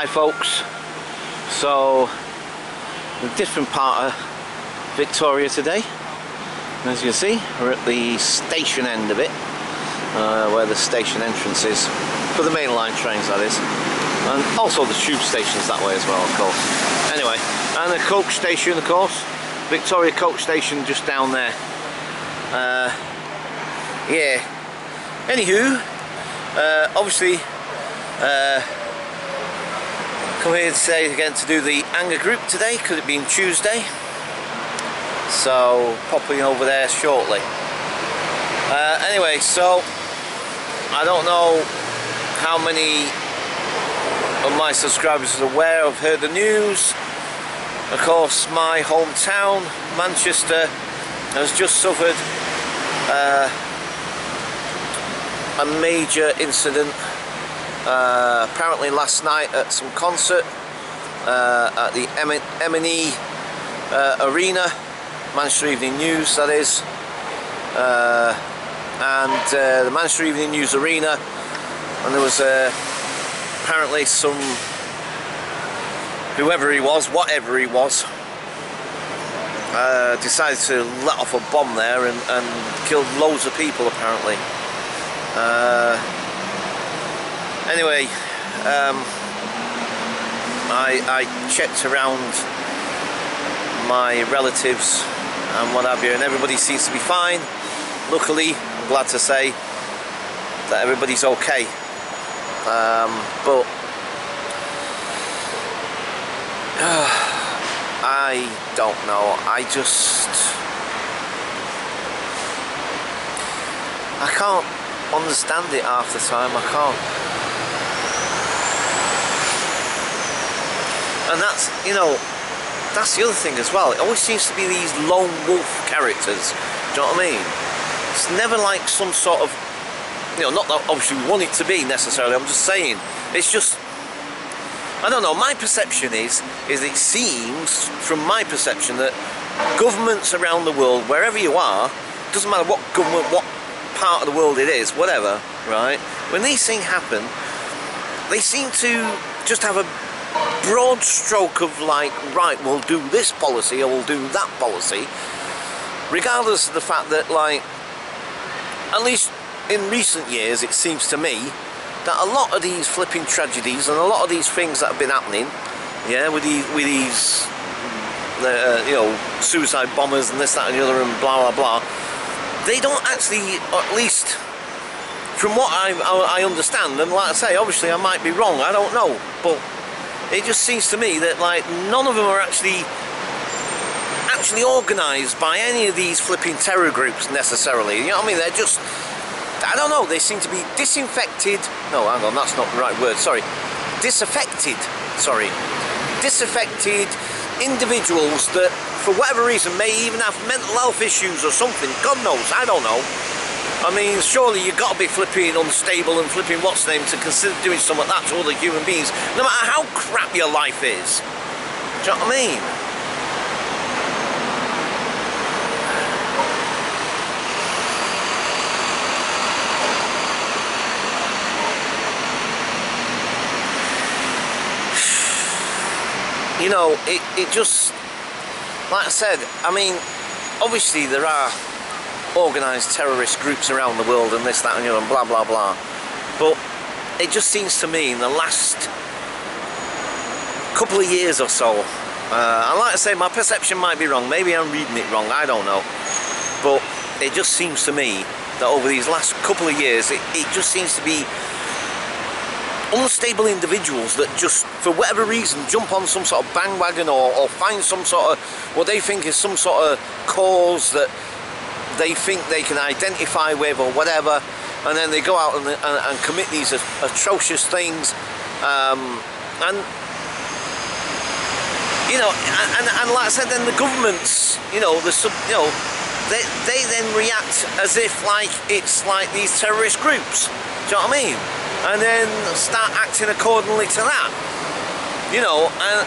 Hi folks, so a different part of Victoria today. As you can see, we're at the station end of it, where the station entrance is, for the main line trains that is, and also the tube stations that way as well, of course. Anyway, and the coach station, of course, Victoria coach station just down there. Yeah, anywho, obviously come here today again to do the anger group today, because it being Tuesday, so popping over there shortly. Anyway, so I don't know how many of my subscribers are aware or have heard the news. Of course, my hometown, Manchester, has just suffered a major incident. Apparently last night at some concert at the M&E Arena, Manchester Evening News that is, and the Manchester Evening News Arena, and there was apparently some, whoever he was, whatever he was, decided to let off a bomb there and killed loads of people apparently. Anyway, I checked around my relatives and what have you, and everybody seems to be fine. Luckily, I'm glad to say that everybody's okay. But I don't know. I can't understand it half the time. I can't. And that's, you know, that's the other thing as well. It always seems to be these lone wolf characters. Do you know what I mean? It's never like some sort of, you know, not that obviously we want it to be necessarily. I'm just saying. It's just, I don't know. My perception is it seems, from my perception, that governments around the world, wherever you are, doesn't matter what government, what part of the world it is, whatever, right? When these things happen, they seem to just have a broad stroke of like, right, we'll do this policy or we'll do that policy, regardless of the fact that, like, at least in recent years, it seems to me that a lot of these flipping tragedies and a lot of these things that have been happening, yeah, with these you know, suicide bombers and this, that and the other and blah blah blah, they don't actually, or at least from what I understand, and like I say, obviously I might be wrong, I don't know, but it just seems to me that, like, none of them are actually organised by any of these flipping terror groups necessarily. You know what I mean? They're just, I don't know, they seem to be disinfected. No, hang on, that's not the right word. Sorry, disaffected. Sorry, disaffected individuals that, for whatever reason, may even have mental health issues or something. God knows, I don't know. I mean, surely you've got to be flipping unstable and flipping what's name to consider doing something like that to other human beings, no matter how crap your life is. Do you know what I mean? You know, it just, like I said, I mean, obviously there are organised terrorist groups around the world and this, that and the other and blah blah blah, but it just seems to me in the last couple of years or so, and like I say, my perception might be wrong, maybe I'm reading it wrong, I don't know, but it just seems to me that over these last couple of years it just seems to be unstable individuals that just, for whatever reason, jump on some sort of bandwagon or find some sort of, what they think is some sort of cause that they think they can identify with or whatever, and then they go out and commit these atrocious things, and you know, and like I said, then the governments, you know, they then react as if like it's like these terrorist groups. Do you know what I mean? And then start acting accordingly to that. You know, and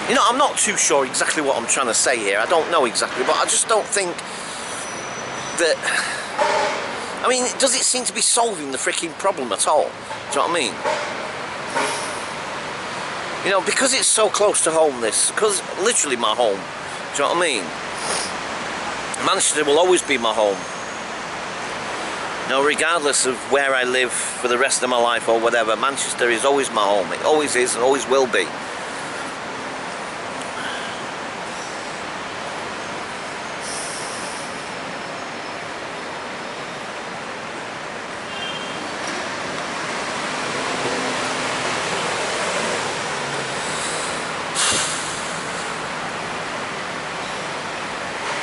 you know, I'm not too sure exactly what I'm trying to say here. I don't know exactly, but I just don't think that I mean, does it seem to be solving the freaking problem at all? Do you know what I mean? You know, because it's so close to home, because literally my home. Do you know what I mean? Manchester will always be my home. You know, regardless of where I live for the rest of my life or whatever, Manchester is always my home. It always is and always will be.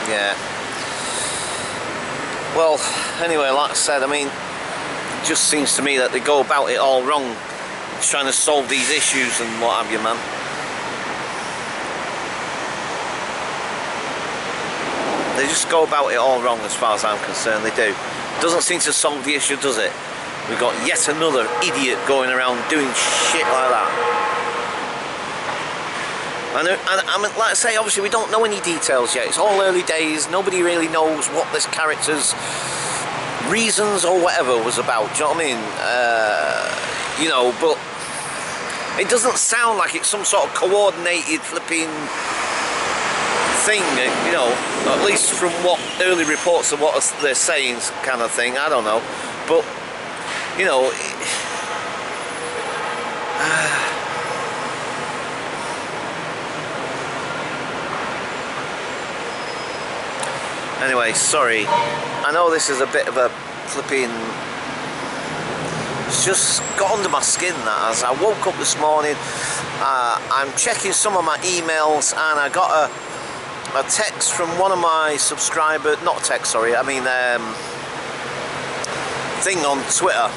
Yeah. Well, anyway, like I said, I mean, it just seems to me that they go about it all wrong, trying to solve these issues and what have you, man. They just go about it all wrong as far as I'm concerned, they do. Doesn't seem to solve the issue, does it? We've got yet another idiot going around doing shit like that. And I mean, like I say, obviously we don't know any details yet. It's all early days. Nobody really knows what this character's reasons or whatever was about. Do you know what I mean? You know, but it doesn't sound like it's some sort of coordinated flipping thing. You know, at least from what early reports of what they're saying, kind of thing. I don't know, but you know. Anyway, sorry. I know this is a bit of a flipping... It's just got under my skin, that, as I woke up this morning. I'm checking some of my emails and I got a text from one of my subscribers... Not a text, sorry. I mean, thing on Twitter.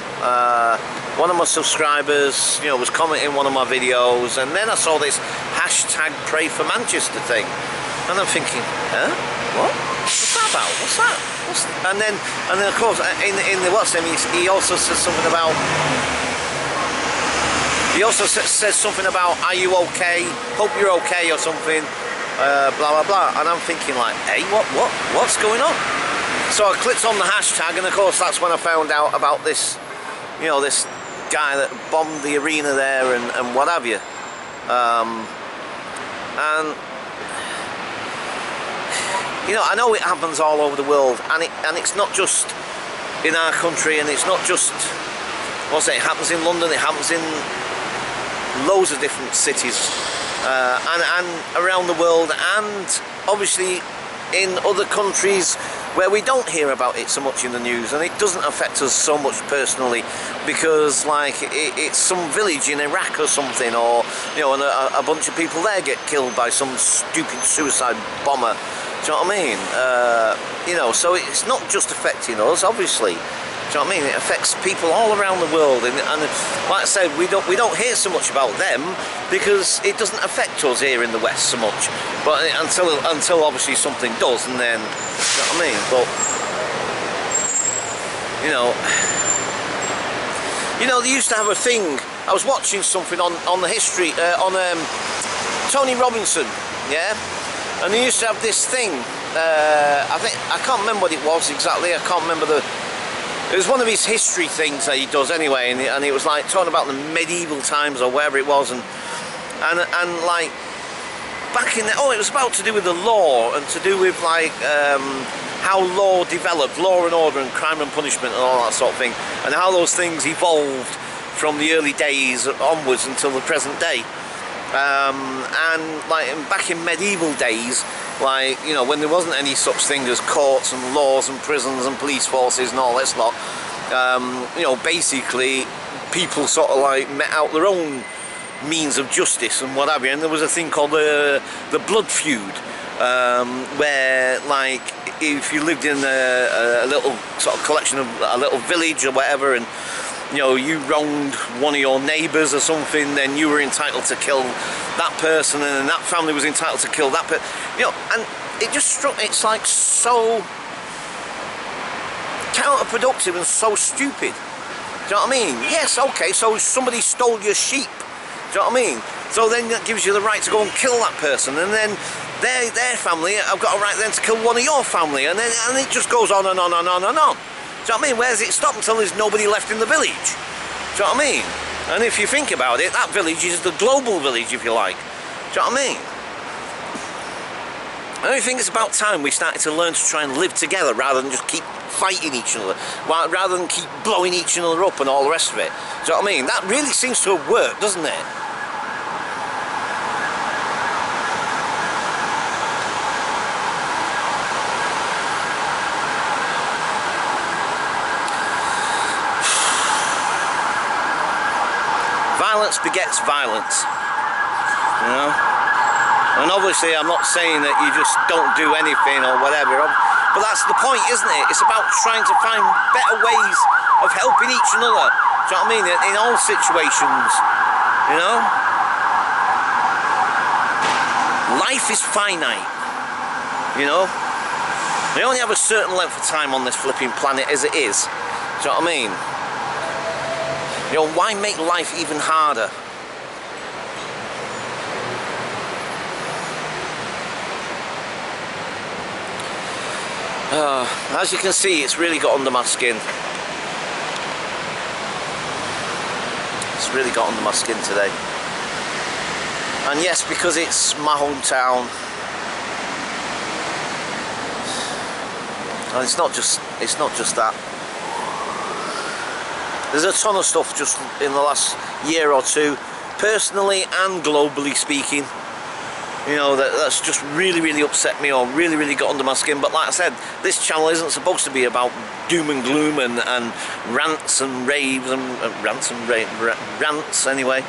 One of my subscribers, you know, was commenting one of my videos, and then I saw this hashtag Pray for Manchester thing. And I'm thinking, huh? What? What's that about? What's that? And then of course in the what's name, he also says something about. He also says something about, are you okay? Hope you're okay or something. Blah blah blah. And I'm thinking like, hey, what's going on? So I clicked on the hashtag, and of course that's when I found out about this, you know, this guy that bombed the arena there and what have you. And you know, I know it happens all over the world, and it's not just in our country, and it's not just, what's it happens in London, it happens in loads of different cities, and around the world, and obviously in other countries where we don't hear about it so much in the news, and it doesn't affect us so much personally, because like it's some village in Iraq or something, or you know, and a bunch of people there get killed by some stupid suicide bomber. Do you know what I mean? You know, so it's not just affecting us, obviously. Do you know what I mean? It affects people all around the world, and like I said, we don't hear so much about them because it doesn't affect us here in the West so much. But until obviously something does, and then, you know what I mean? But you know, they used to have a thing. I was watching something on the history on Tony Robinson, yeah. And they used to have this thing, I can't remember what it was exactly, I can't remember it was one of his history things that he does anyway, and it was like talking about the medieval times or wherever it was, and like, back in the, it was about to do with the law, and to do with like, how law developed, law and order and crime and punishment and all that sort of thing, and how those things evolved from the early days onwards until the present day. And like back in medieval days, like, you know, when there wasn't any such thing as courts and laws and prisons and police forces and all this lot, you know, basically people sort of like met out their own means of justice and what have you, and there was a thing called the blood feud, where like if you lived in a little sort of collection of a little village or whatever, and you know, you wronged one of your neighbours or something, then you were entitled to kill that person, and that family was entitled to kill that person. You know, and it just struck me, it's like so counterproductive and so stupid. Do you know what I mean? Yes, okay, so somebody stole your sheep. Do you know what I mean? So then that gives you the right to go and kill that person, and then their family have got a right then to kill one of your family, and it just goes on and on and on and on. Do you know what I mean? Where does it stop until there's nobody left in the village? Do you know what I mean? And if you think about it, that village is the global village, if you like. Do you know what I mean? I think it's about time we started to learn to try and live together rather than just keep fighting each other, rather than keep blowing each other up and all the rest of it. Do you know what I mean? That really seems to have worked, doesn't it? Violence begets violence, you know? And obviously I'm not saying that you just don't do anything or whatever, but that's the point, isn't it? It's about trying to find better ways of helping each other, do you know what I mean, in all situations, you know? Life is finite, you know? We only have a certain length of time on this flipping planet as it is, do you know what I mean? You know, why make life even harder? As you can see, it's really got under my skin. It's really got under my skin today. And yes, because it's my hometown. And it's not just that. There's a ton of stuff just in the last year or two, personally and globally speaking, you know, that's just really upset me or really got under my skin. But like I said, this channel isn't supposed to be about doom and gloom and rants and raves and rants anyway.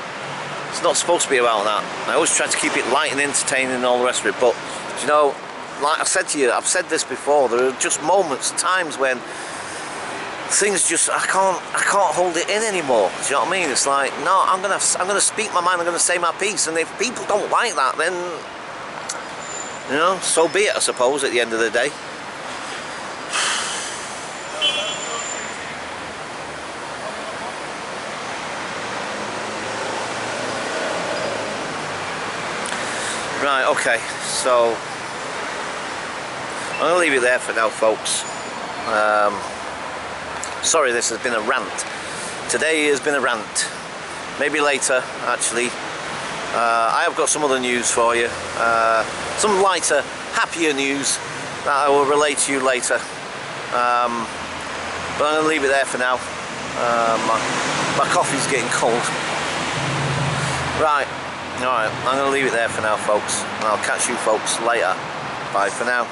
It's not supposed to be about that. I always try to keep it light and entertaining and all the rest of it. But you know, like I said to you, I've said this before, there are just moments, times when things just, I can't hold it in anymore. Do you know what I mean? It's like, no, I'm gonna speak my mind, I'm gonna say my piece, and if people don't like that, then, you know, so be it, I suppose, at the end of the day. Right, okay, so I'm gonna leave it there for now, folks. Sorry, this has been a rant. Today has been a rant. Maybe later, actually. I have got some other news for you. Some lighter, happier news that I will relate to you later. But I'm going to leave it there for now. My coffee's getting cold. Right, alright, I'm going to leave it there for now, folks. And I'll catch you folks later. Bye for now.